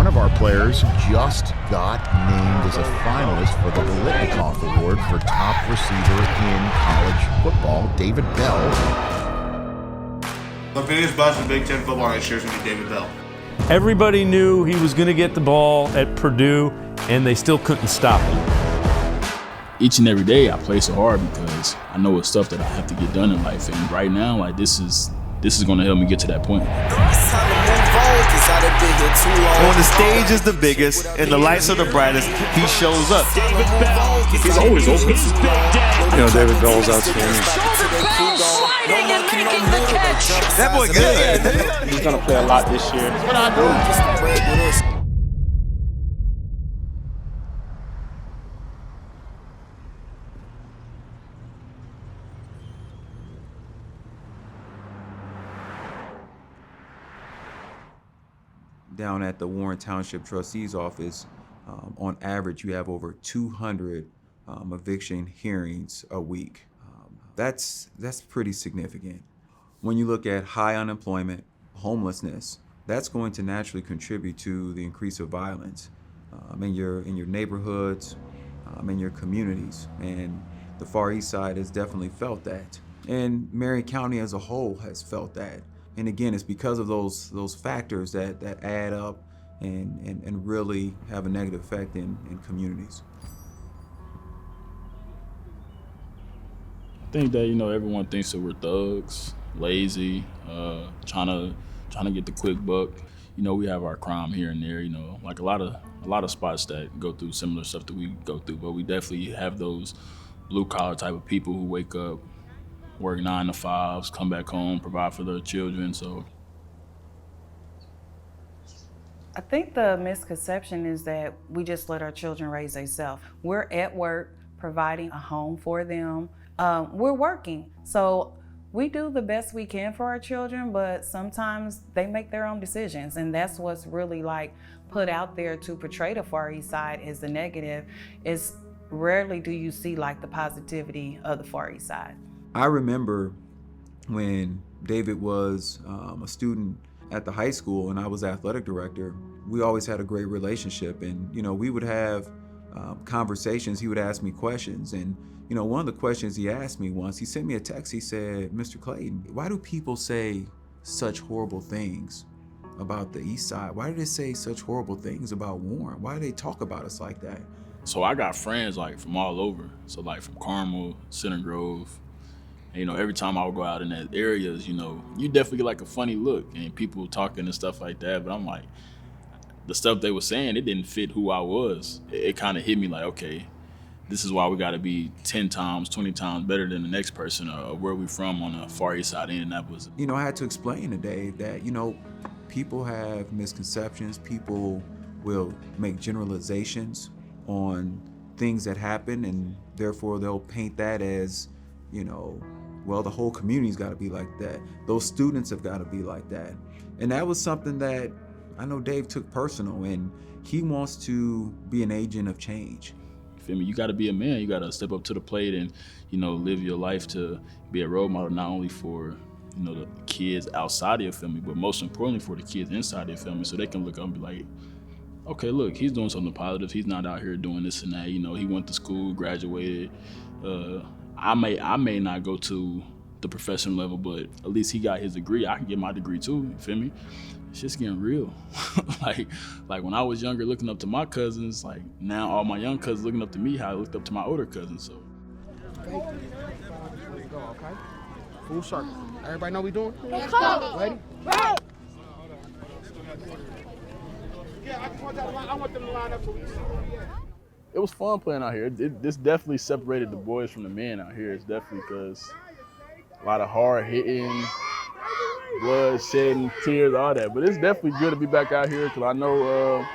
One of our players just got named as a finalist for the Blitnikoff Award for top receiver in college football, David Bell. The biggest bust in Big Ten football this year is going to be David Bell. Everybody knew he was going to get the ball at Purdue, and they still couldn't stop him. Each and every day I play so hard because I know it's stuff that I have to get done in life, and right now, like this is going to help me get to that point. When the stage is the biggest and the lights are the brightest, he shows up. David Bell, he's always open. He's big day. You know, David Bell's outstanding. Bell sliding and making the catch. That boy good. He's going to play a lot this year. What I do? Down at the Warren Township Trustee's office, on average, you have over 200 eviction hearings a week. That's pretty significant. When you look at high unemployment, homelessness, that's going to naturally contribute to the increase of violence in your neighborhoods, in your communities. And the Far East Side has definitely felt that. And Marion County as a whole has felt that. And again, it's because of those factors that add up and really have a negative effect in communities. I think that, everyone thinks that we're thugs, lazy, trying to get the quick buck. We have our crime here and there, like a lot of spots that go through similar stuff that we go through, but we definitely have those blue collar type of people who wake up, work 9 to 5s, come back home, provide for their children. So I think the misconception is that we just let our children raise themselves. We're at work providing a home for them. We're working. So we do the best we can for our children, but sometimes they make their own decisions. And that's what's really put out there to portray the Far East Side as the negative. Is rarely do you see the positivity of the Far East Side. I remember when David was a student at the high school and I was athletic director, we always had a great relationship, and we would have conversations. He would ask me questions, and one of the questions he asked me once, he sent me a text. He said, "Mr. Clayton, why do people say such horrible things about the East Side? Why do they say such horrible things about Warren? Why do they talk about us like that?" So I got friends from all over. So from Carmel, Center Grove. Every time I would go out in that areas, you definitely get a funny look and people talking and stuff like that. But I'm like, the stuff they were saying, it didn't fit who I was. It kind of hit me okay, this is why we got to be 10 times, 20 times better than the next person or where we from on the Far East Side of Indianapolis. I had to explain to Dave that, people have misconceptions. People will make generalizations on things that happen, and therefore they'll paint that as, well, the whole community's got to be like that. Those students have got to be like that. And that was something that I know Dave took personal, and he wants to be an agent of change. Feel me? You got to be a man. You got to step up to the plate and, live your life to be a role model, not only for, the kids outside of your family, but most importantly for the kids inside your family, so they can look up and be like, okay, look, he's doing something positive. He's not out here doing this and that. He went to school, graduated. I may not go to the professional level, but at least he got his degree. I can get my degree too, you feel me? It's just getting real. like when I was younger looking up to my cousins, now all my young cousins looking up to me how I looked up to my older cousins. So. Okay. Full circle. Everybody know what we doing? Let's go. Ready? Go. Yeah, I want them to line up so we see. It was fun playing out here. This definitely separated the boys from the men out here. It's definitely because a lot of hard hitting, blood shedding, tears, all that. But it's definitely good to be back out here because I know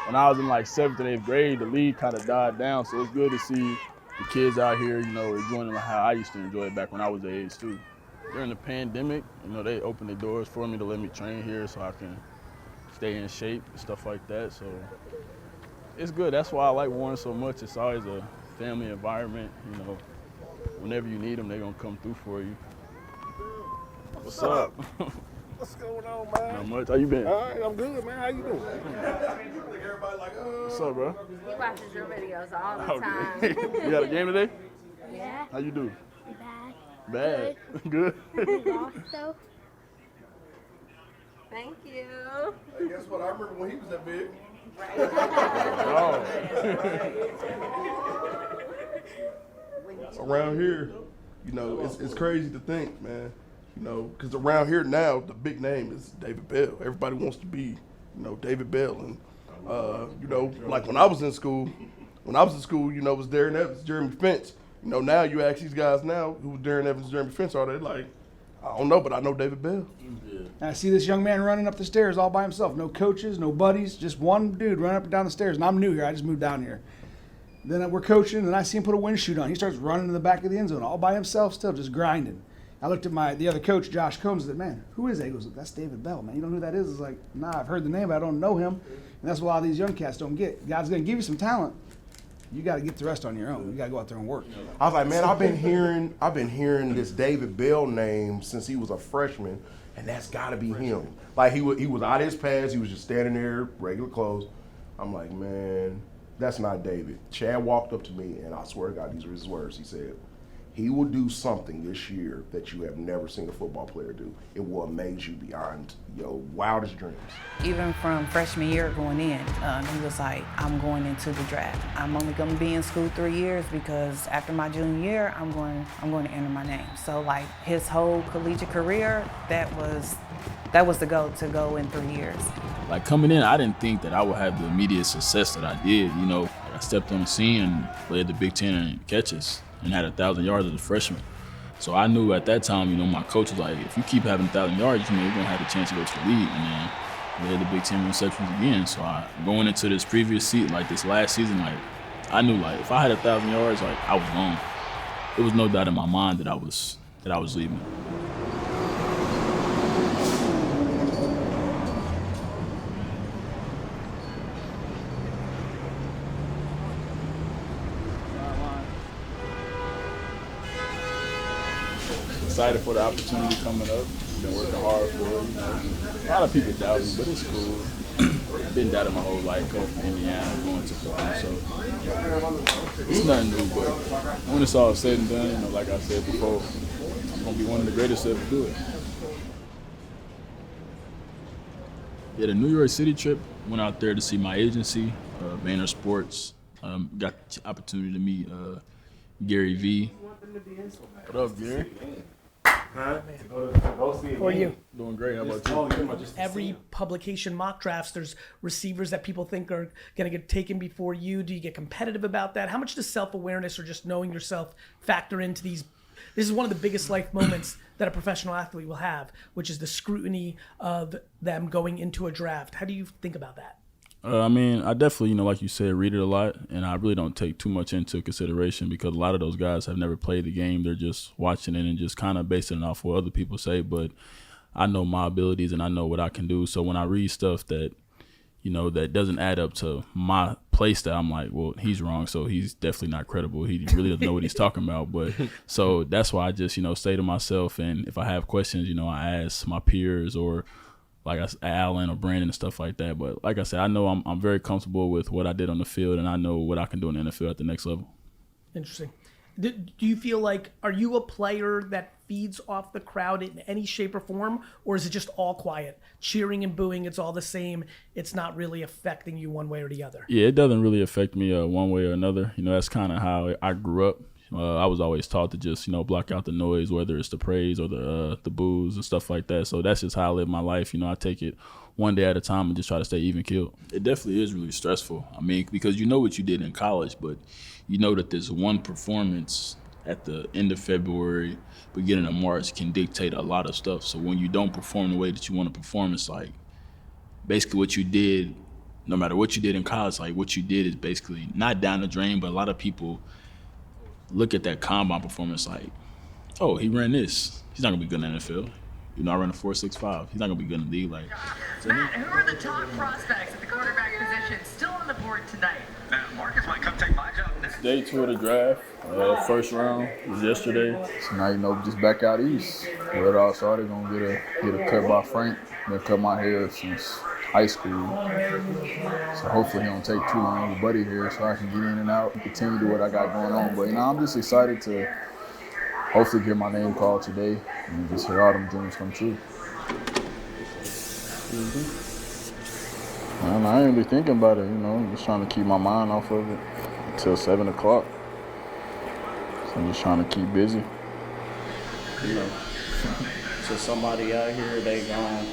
when I was in 7th and 8th grade, the league kind of died down. So it's good to see the kids out here, enjoying it how I used to enjoy it back when I was their age too. During the pandemic, they opened the doors for me to let me train here so I can stay in shape and stuff like that. So it's good. That's why I like Warren so much. It's always a family environment. Whenever you need them, they're going to come through for you. What's up? What's going on, man? Not much. How you been? All right, I'm good, man. How you doing? What's up, bro? He watches your videos all the time. You got a game today? Yeah. How you do? Bad. Bad. Good. Lost though. Thank you. Hey, guess what? I remember when he was that big. Around here, you know, it's crazy to think, man. You know, because around here now, the big name is David Bell. Everybody wants to be, you know, David Bell. And, you know, like when I was in school, you know, it was Darren Evans, Jeremy Fence. You know, now you ask these guys now who Darren Evans, Jeremy Fence are, they like, I don't know, but I know David Bell. I see this young man running up the stairs all by himself. No coaches, no buddies, just one dude running up and down the stairs. And I'm new here. I just moved down here. Then we're coaching, and I see him put a wind chute on. He starts running to the back of the end zone all by himself still, just grinding. I looked at the other coach, Josh Combs, and said, man, who is that? He goes, that's David Bell, man. You don't know who that is? It's like, nah, I've heard the name, but I don't know him. And that's what a lot of these young cats don't get. God's going to give you some talent. You got to get the rest on your own. You got to go out there and work. I was like, man, I've been hearing this David Bell name since he was a freshman, and that's got to be him. Like he was out of his pads. He was just standing there, regular clothes. I'm like, man, that's not David. Chad walked up to me, and I swear to God, these were his words. He said, he will do something this year that you have never seen a football player do. It will amaze you beyond your wildest dreams. Even from freshman year going in, he was like, I'm going into the draft. I'm only going to be in school 3 years because after my junior year, I'm going to enter my name. So like his whole collegiate career, that was the goal, to go in 3 years. Like coming in, I didn't think that I would have the immediate success that I did. You know, I stepped on the scene and led the Big Ten in catches and had 1,000 yards as a freshman. So I knew at that time, you know, my coach was like, if you keep having 1,000 yards, you know, you're gonna have a chance to go to the league. And then led the Big Ten receptions again. So going into this previous season, like this last season, like I knew like if I had 1,000 yards, like I was gone. There was no doubt in my mind that I was leaving. Excited for the opportunity coming up. Been working hard for it. You know. A lot of people doubt me, but it's cool. Been doubting my whole life, coming from Indiana, going to Florida, so it's nothing new. But when it's all said and done, you know, like I said before, I'm gonna be one of the greatest to ever do it. Yeah, the New York City trip, went out there to see my agency, Banner Sports. Got the opportunity to meet Gary V. What up, Gary? How are you? Doing great. How about you? Every publication mock drafts, there's receivers that people think are going to get taken before you. Do you get competitive about that? How much does self-awareness or just knowing yourself factor into these? This is one of the biggest life moments that a professional athlete will have, which is the scrutiny of them going into a draft. How do you think about that? I mean, I definitely, you know, like you said, read it a lot, and I really don't take too much into consideration because a lot of those guys have never played the game. They're just watching it and just kind of basing it off what other people say. But I know my abilities and I know what I can do. So when I read stuff that, you know, that doesn't add up to my play style, I'm like, well, he's wrong, so he's definitely not credible. He really doesn't know what he's talking about. But so that's why I just, you know, say to myself, and if I have questions, you know, I ask my peers or like Alan or Brandon and stuff like that. But like I said, I know I'm very comfortable with what I did on the field, and I know what I can do in the NFL at the next level. Interesting. Do you feel like, are you a player that feeds off the crowd in any shape or form, or is it just all quiet? Cheering and booing, it's all the same. It's not really affecting you one way or the other. Yeah, it doesn't really affect me one way or another. You know, that's kind of how I grew up. I was always taught to just, you know, block out the noise, whether it's the praise or the boos and stuff like that. So that's just how I live my life. You know, I take it one day at a time and just try to stay even keeled. It definitely is really stressful. I mean, because you know what you did in college, but you know that this one performance at the end of February, beginning of March can dictate a lot of stuff. So when you don't perform the way that you want to perform, it's like basically what you did, no matter what you did in college, like what you did is basically not down the drain, but a lot of people look at that combine performance like, oh, he ran this. He's not gonna be good in the NFL. You know, I ran a 4.65. He's not gonna be good in the league. Like, Matt, who are the top prospects at the quarterback position still on the board tonight? Marcus might come take my job next. Day 2 of the draft, first round was yesterday. So now, you know, just back out east. Well, it all started gonna get a cut by Frank. Been cut my hair since high school, so hopefully he don't take too long. With Buddy here, so I can get in and out and continue to do what I got going on. But I'm just excited to hopefully get my name called today and just hear all them dreams come true. Man, I ain't really thinking about it, I'm just trying to keep my mind off of it until 7 o'clock. So I'm just trying to keep busy. To somebody out here, they gonna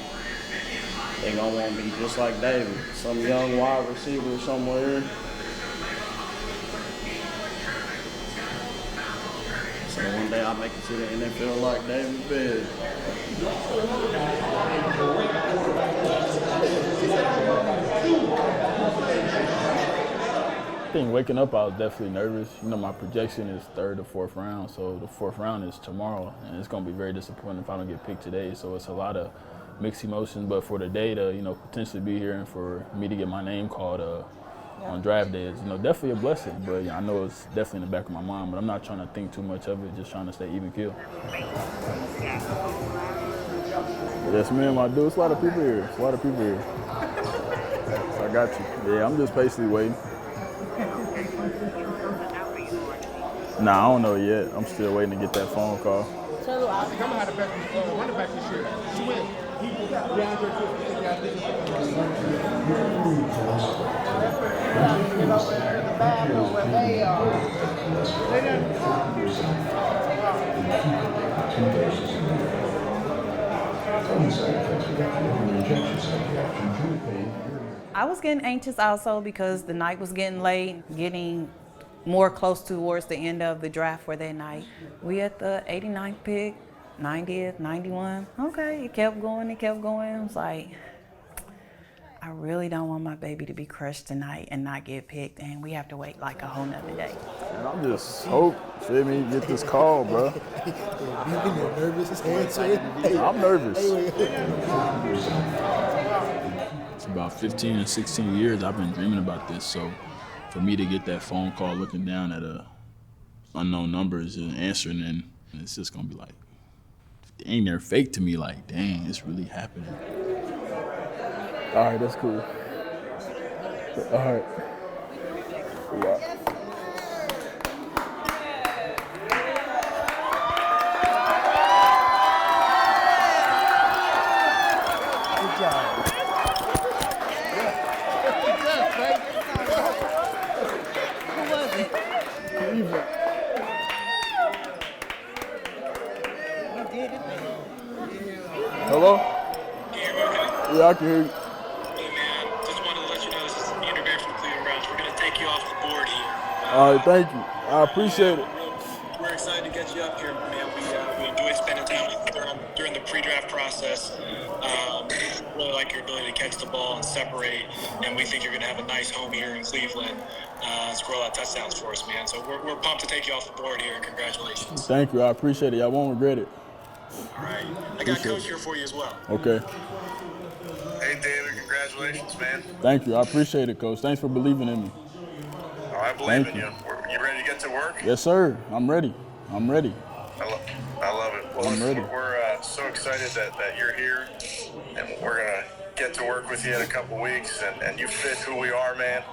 want to be just like David, some young wide receiver somewhere. So one day I'll make it to the NFL like David Bell. I think waking up, I was definitely nervous. My projection is 3rd or 4th round, so the 4th round is tomorrow, and it's going to be very disappointing if I don't get picked today. So it's a lot of mixed emotions, but for the day to, potentially be here and for me to get my name called on draft day is, definitely a blessing. But I know it's definitely in the back of my mind, but I'm not trying to think too much of it, just trying to stay even keel. Yes, ma'am, I do. It's a lot of people here. I got you. Yeah, I'm just patiently waiting. Nah, I don't know yet. I'm still waiting to get that phone call. Taylor, I think I'm gonna have the best running back this year. She wins. I was getting anxious also because the night was getting late, getting more close towards the end of the draft for that night. We at the 89th pick, 90th, 91. Okay, it kept going. I was like, I really don't want my baby to be crushed tonight and not get picked, and we have to wait like a whole nother day. And I'm just get this call, bro. You're nervous as hell. I'm nervous. It's about 15 or 16 years I've been dreaming about this, so for me to get that phone call looking down at unknown numbers and answering, and it's just gonna be like, dang, they're fake to me, like, dang, it's really happening. All right, that's cool. All right. Yeah. Good job. Hello? Yeah, I can hear you. Hey man, just wanted to let you know this is Andrew Bear from the Cleveland Browns. We're gonna take you off the board here. All right, thank you. I appreciate it. We're excited to get you up here, man. We enjoyed spending time during the pre-draft process. Really like your ability to catch the ball and separate, and we think you're gonna have a nice home here in Cleveland. Score a lot of touchdowns for us, man. So we're pumped to take you off the board here, and congratulations. Thank you. I appreciate it. I won't regret it. All right. I got Coach here for you as well. Okay. Hey, David, congratulations, man. Thank you. I appreciate it, Coach. Thanks for believing in me. Oh, I believe in you. You ready to get to work? Yes, sir. I'm ready. I love it. Well, I'm ready. We're so excited that you're here, and we're going to get to work with you in a couple weeks, and you fit who we are, man.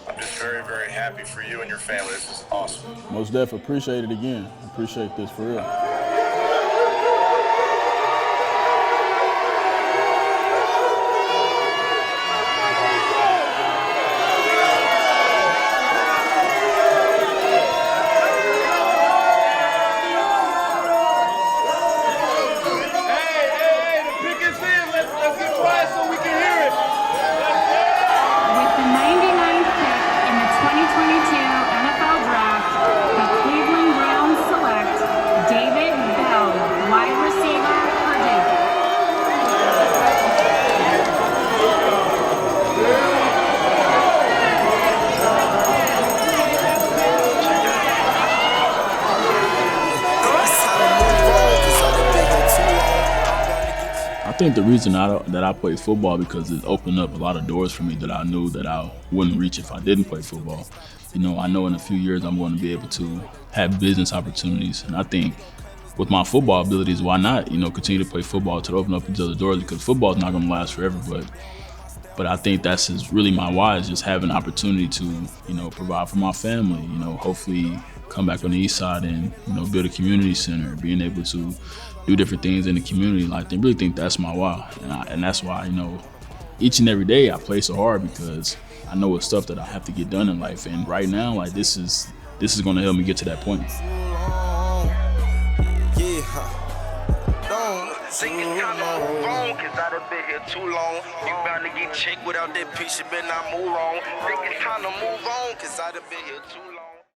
I'm just very, very happy for you and your family. This is awesome. Most definitely. Appreciate it again. Appreciate this for real. I think the reason that I play football because it opened up a lot of doors for me that I knew that I wouldn't reach if I didn't play football. I know in a few years I'm going to be able to have business opportunities, and I think with my football abilities, why not, continue to play football to open up these other doors, because football's not gonna last forever, but I think that's really my why, is just having an opportunity to, provide for my family, hopefully come back on the Eastside and, build a community center, being able to do different things in the community. Like, I really think that's my why. And that's why, each and every day I play so hard, because I know it's stuff that I have to get done in life. And right now, like, this is gonna help me get to that point. Think it's time to move on, cause I done been here too long. You bound to get checked without that piece, you better not move on. Think it's time to move on, cause I done been here too long.